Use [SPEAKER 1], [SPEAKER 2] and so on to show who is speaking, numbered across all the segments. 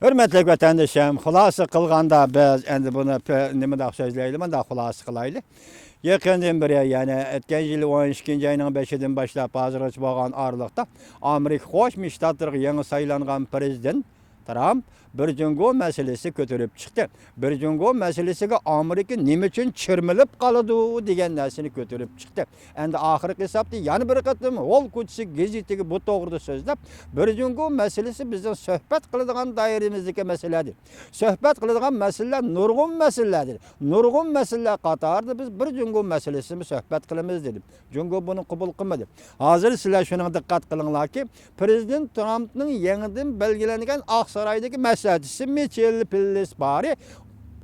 [SPEAKER 1] Hürmetli vatandaşım, xulası kılganda biz endi bunu nima da sözleyli, da xulası kılaylı. Yakından beri yani etken yılı 12. ayının 5'inden başlap hazırlık bolgan aralıkta Amerika Qo'shma Shtatlariga yangi saylangan prezident Trump bir jungo meselesi kötürüp çıktı. Bir jungo meselesiga Amerika nima uchun chirmilib qoladi degan narsani kötürüp çıktı. Endi oxirgi hisobda yana bir qatim Wall Ko'chasi gazetiga bu to'g'rida so'zlab, bir jungo meselesi bizning suhbat qiladigan doiramizdagi masaladir. Suhbat qiladigan masalalar nurg'un masalalardir. Nurg'un masalalar qatorida biz bir jungo meselesini suhbat qilamiz dedim. Jungo bunu qabul qilmadi. Hozir sizlar shunga diqqat qilinglarki, prezident Trumpning yangidan belgilangan Oqsaroydagi maslahatchisi Michel Pillsbury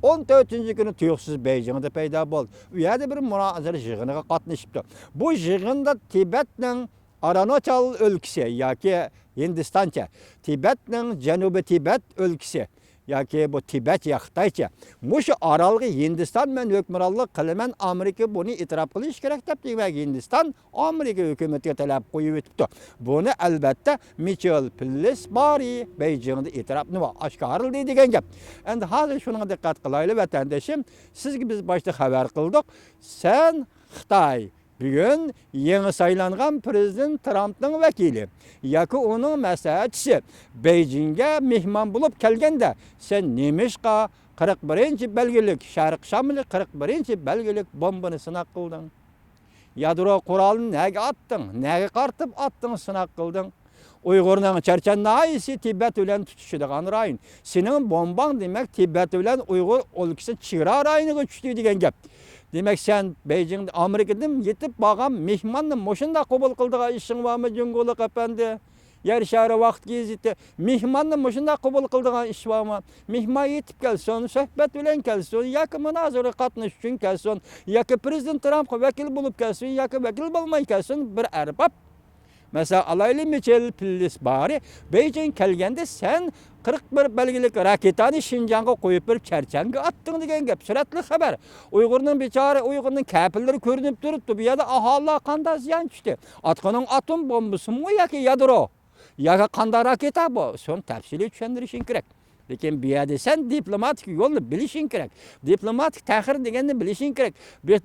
[SPEAKER 1] 14. günü tuyuqsiz Beijing'de paydo bo'ldi. U yerda bir munozara yig'iniga qatnashibdi. Bu yig'inda Tibetning Arunachal o'lkasi yoki Hindistoncha, Tibetning Janubiy Tibet o'lkasi yoki bu Tibet ya Xitoycha. Mushu orolga Hindiston men hukmronlik qilaman, Amerika buni e'tirof qilish kerak deb demak Hindiston Amerika hukumatiga talab qo'yib o'tibdi. Buni albatta Michel Pillsbury Beijing'da e'tirofni oshkorladi degan gap. Endi hozir shunga diqqat qilaylik vatandoshim. Sizga biz boshda xabar qildik. Sen Xitoy bugün yeni saylangan prezident Trump'ның vakili yoki onun maslahatchisi Beijing'e mehmon bo'lib kelganda sen nemishqa 41 belgilik Sharq Shamli 41 belgilik bombani sinab qilding. Yadro qurolini nega attың, nega qartib attың sinab qilding. Uyg'urning Charchan naisi Tibet bilan tutishadigan rayon. Sening bombang demak Tibet bilan Uyg'ur o'lkasi chegara rayoniga tushdi degan gap. Demek sen Beijing'de Amerika'dan yetip bağam mehmanını moşunda kabul kıldığı işin var mı Cungoluk efendi? Yer şehri vakit gezdi. Mehmanını moşunda kabul kıldığı iş var mı? Mehman yetip gelsin, sohbet bilen gelsin, yakı münazara katmış için gelsin, yakı prezident Trump vekil bulup gelsin, yakı vekil bulmayı gelsin bir erbab. Mesela alaylı Michel Pillsbury Beijing kelgende sen 41 belgilik raketani Şinjan'a koyup bir Çerçen'e attın degan gap. Süratli haber. Uygur'un biçare Uygur'un kafirleri görünüp duruptu. Bir yada ahalla kanda ziyan düştü. Atkanın atom bombası mı yoki yadro? Yoki kanda raketa bu. Son tafsili tushuntirishing kerak. Lekin bu yerda sen diplomatik yo'lni bilishing kerak. Diplomatik ta'xir deganni bilishing kerak.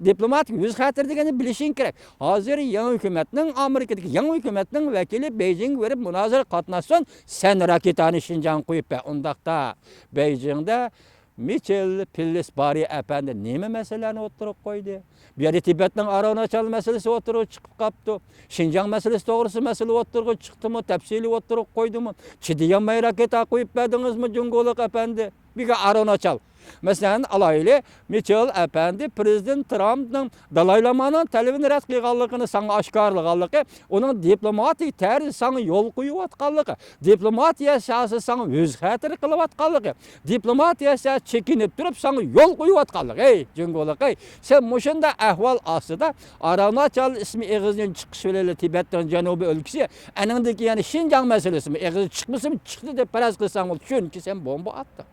[SPEAKER 1] Diplomatik yuz xatir deganni bilishing kerak. Hozir yangi hukumatning Amerikadagi yangi hukumatning vakili Beijing berib munozara qatnashsin, sen raketani Şinjan qo'yib undaqda Beijingda Michel Pillsbury efendi nima masalani o'tirib qo'ydi? Bu yerda Tibetning Arunachal masalasi o'tirib chiqib qapti. Şinjan masalasi to'g'risi masala o'tirib chiqdimi, tafsili o'tirib qo'ydimi? Chidayolmay raketa qo'yib berdingizmi Cungoluk efendi? Bir Arunachal. Mesela alaylı Michel efendi prezident Trump'ның dalaylamanın talebini rad qilganligini sana oshkorlaganligi, onun diplomatik tarzi sana yo'l qo'yib atganligi, diplomatiya siyasi sana o'z xatir qilib atganligi, diplomatiya siyasi chekinib turib sana yo'l qo'yib atganligi. Ey Cungoluk, ey sen mushunda ahvol ostida Arunachal ismi eg'izdan chiqish bilan Tibetning janubiy o'lkasi, anandagi yani Şinjan masalasi eg'iz chiqmasimi chiqdi deb faraz qilsang, chunki sen bomba attın.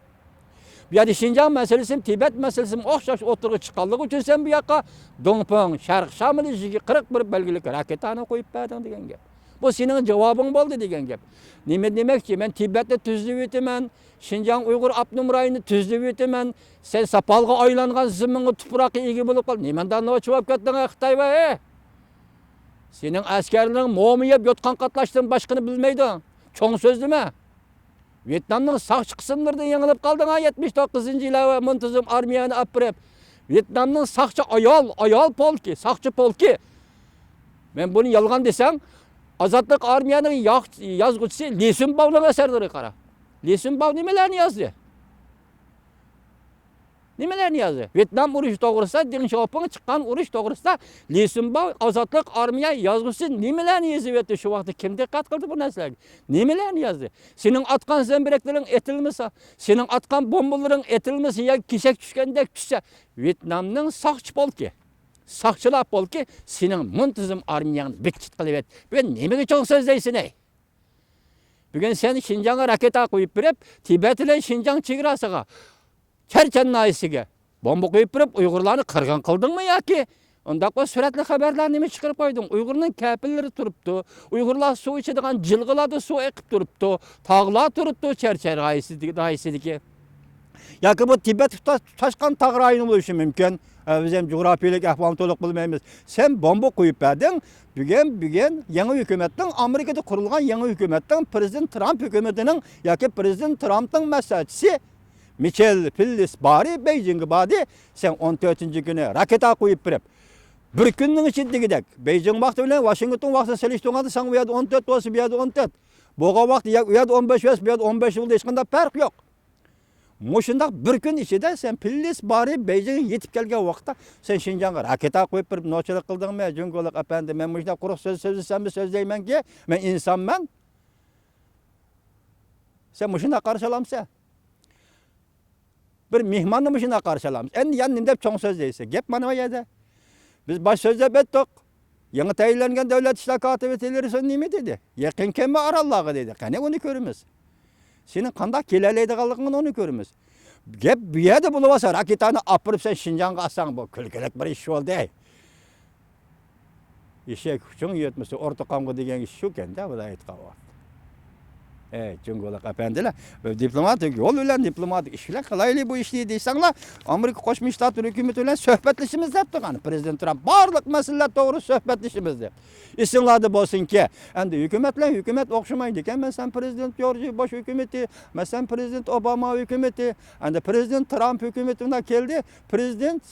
[SPEAKER 1] Bu yerda Şinjan meselesi, Tibet meselesi o'xshash o'tirg'i chiqqanligi uchun sen bu yoqqa Dongpeng, Sharq Shamli 41 belgilik raketani qo'yib berding degan gap. Bu sening javobing bo'ldi degan gap. Nima demakchi, men Tibetni tuzlab o'taman, Şinjan Uyg'ur Abnum rayonini tuzlab o'taman, sen sapalga aylangan ziminga tuproqqa ega bo'lib qol. Nimadan nochib ketding Xitoy va sening askarlaring mo'miyab yotgan qatnashdan boshqani bilmaydi. Cho'ng so'zlama. Vietnamның saqçı kısımlarında yanılıp kaldın 79. ilave muntazam armiyani apırıp. Vietnamның saqçı ayal polki, saqçı polki. Ben bunu yalgan desem, Azatlık armiyanın yazgıçısı Lee Sun-bav'ның eserleri kara. Lee Sun-bav nimelerini yazdı? Nimelerini yazdı? Vietnam uruş doğrusu, Deng Xiaoping çıkan uruş doğrusu Lee Sun-bav Azatlık armiya yazgıçısı nimelerini yazdı? Şu vakti kim dikkat kıldı bu neslerge? Nimelerini yazdı? Senin atkan zembereklerin etilmesi, senin atkan bombaların etilmesi ya kişek düşkende düşse Vietnamның saqçı polki. Saqçılar polki senin muntazam armiyanı bekçit kılıp et. Ben nemege çok sözdeysin ey? Bugün sen Şinjan'a raketa koyup birip Tibet ile Şinjan çegrasıga Çerçen naisiga bomba koyup birip Uygurlarını kırgın kıldın mı ya ki? Ondaq süratli haberler nime çıkarıp koydun? Uygur'un kapilleri turuptu. Uygurlar su içidigan jılgıladı, su ekip turuptu. Tağlar turuptu çerçer dayısidiki. Yakı bu Tibet taşkan tağ rayonu buluşu mümkün. Biz hem coğrafiyelik ahvalını to'liq bilmaymiz. Sen bomba koyup berdin. Bugün yangi hükümetin, Amerika'da kurulgan yangi hükümetin, Prezident Trump hükümetinin yoki Prezident Trump'ın maslahatchisi Michel Phillips bari Beijing'e badi. Sen 14-günü raketa koyup berip bir günning içindegidek Beijing vaqti bilan Washington vaqti selishtirganda sen bu yerda 14 bo'lsa, bu yerda 14. Bo'lgan vaqt u yerda 15 bo'lsa, bu yerda 15 bo'ldi, hech qanday farq yo'q. Mushundaq bir kun ichida sen Phillips bari Beijing'e yetib kelgan vaqtda sen Şinjan'a raketa qo'yib berib nochilik qildingmi? Jungo'liq apandi, men mushundaq quruq so'z so'zlasammi so'zlaymanki, men insonman. Sen mushundaq qarshi olamsan. Bir mehmonni mushundaq qarshi olamiz. Endi yana nima deb cho'ng so'zlaysiz? Gap mana bu yerda. Biz baş so'zlab etdik. Yangi tayinlangan davlat ishlar kotibiyateleri son nima dedi? Yaqin kelma arallağı dedi. Qani uni ko'ramiz. Senin qanday kelalaydiganligingni uni ko'ramiz. Gap bu yerda bo'lib olsa, raketani olib sen Şinjan'a alsang bu kulkilik bir ish bo'ldi. Eshak uchun yetmasa o'rtaqamga degan ish shu-kanda bu aytgan. Jungo'liq apandilar, diplomatik yo'l bilan diplomatik ishlar qilaylik bu ishni deysanglar, Amerika Qo'shma Shtatlar hukumati bilan suhbatlashimiz deb turgan. Prezident Trump barliq masalalar to'g'ri suhbatlashimiz deb. Esinglarda bo'lsinki, endi hukumat o'xshamaydi ekan. Masalan, Prezident George Bush hukumati, masalan, Prezident Obama hukumati, endi Prezident Trump hukumatidan keldi.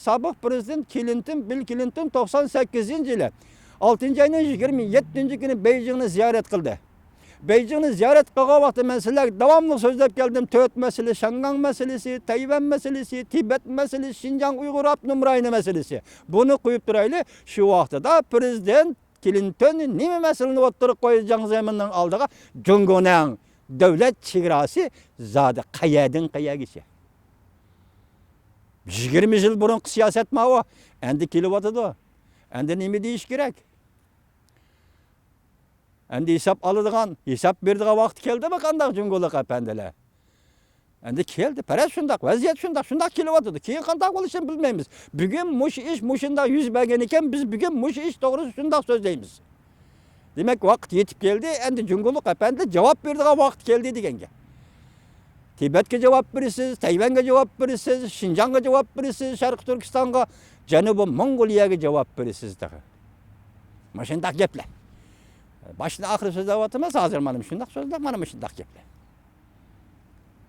[SPEAKER 1] Sobiq Prezident Bill Clinton 98-yili 6-oyning 27-kuni Beijingni ziyorat qildi. Beijing'ni ziyorat qilgan vaqtda men sizlarga davomli so'zlab keldim. 4 masala, Shangang masalasi, Tayvan masalasi, Tibet masalasi, Şinjan Uyg'ur Avtonom rayoni masalasi. Buni qo'yib turaylik. Shu vaqtda Prezident Clinton nima masalani o'tirib qo'ydi Jiang Zeminning oldiga? Jungo'ning davlat chegarasi zodi qayerdan qayergacha? 20 yil burun siyosat ma o. Endi kelyapti. Endi nima deyish kerak? Endi hesap berdigan vaqt keldimi qandaq Jungo'liq apandilar? Endi keldi, parat shundaq, vaziyat shundaq kelyapti. Keyin qandaq bo'lishini bilmaymiz. Bugun mushundaq yuz bergan ekan, biz bugun ish to'g'risida shundaq so'zlaymiz. Demak, vaqt yetib keldi, endi Jungo'liq apandi javob berdigan vaqt keldi deganga. Tibetga javob berasiz, Tayvanga javob berasiz, Şinjan'a javob berasiz, Sharq Turkistonga, Janubiy Mongoliyaga javob berasiz degan. Mana shundaq gaplar. Başında ahir sözler vatımız hazır manım şundak sözler manım şundak gepler.